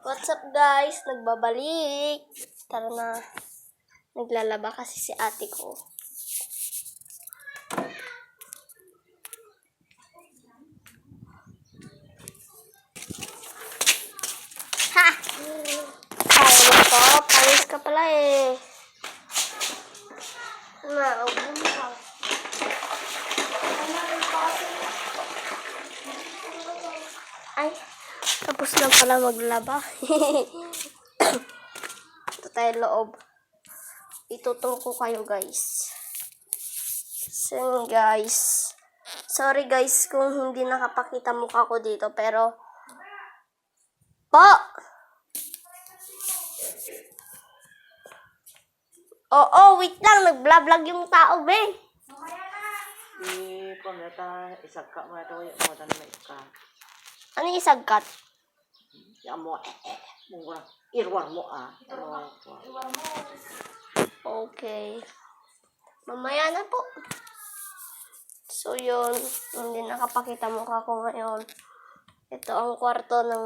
What's up guys? Nagbabalik. Tara na. Naglalaba kasi si ate ko. Ha! Kaya mo po. Panis ka pala eh. Naubun ka. Ay, tapos na pala maglaba. Ito tayo loob. Itutong ko kayo guys. So guys, sorry guys kung hindi nakapakita mukha ko dito, pero po! Oo, wait lang, nag-vlog yung tao, be. Pagkata isagka mo ito yung mga tanong ka. Ano yung isagkat? Yan mo, mong irwar mo Okay. Mamaya na po. So yun, hindi nakapakita mukha ko ngayon. Ito ang kwarto ng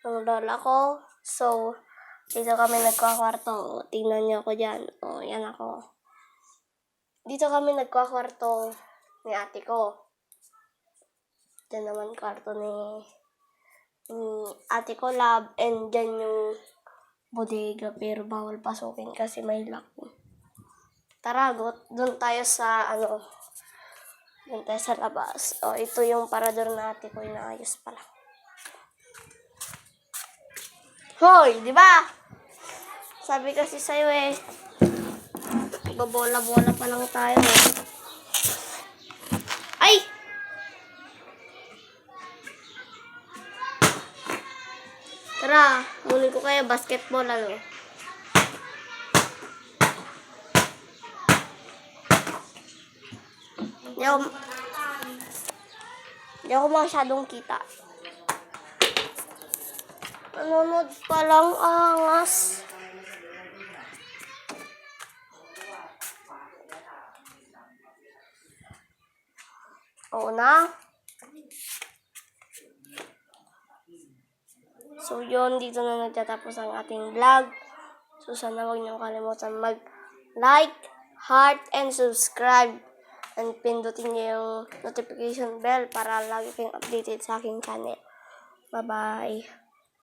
lola ko. So, dito kami nagkakwarto. Tingnan niyo ako dyan. O, yan ako. Dito kami nagkakwarto ni ate ko. Diyan naman kwarto ni ate ko lab. And dyan yung bodega. Pero bawal pasukin kasi may lock. Tara, doon tayo sa doon tayo sa labas. O, ito yung parador na ate ko. Inaayos pala. Hoy, di ba? Sabi kasi sa'yo eh. Babola-bola pa lang tayo eh. Ay! Tara, muli ko kayo basketball Hindi ako masyadong kita. Nanonood pa lang, angas. Oo na. So yun, dito na nagtatapos ang ating vlog. So sana huwag niyong kalimutan mag-like, heart, and subscribe. And pindutin niyo yung notification bell para lagi kayong updated sa aking channel. Bye-bye.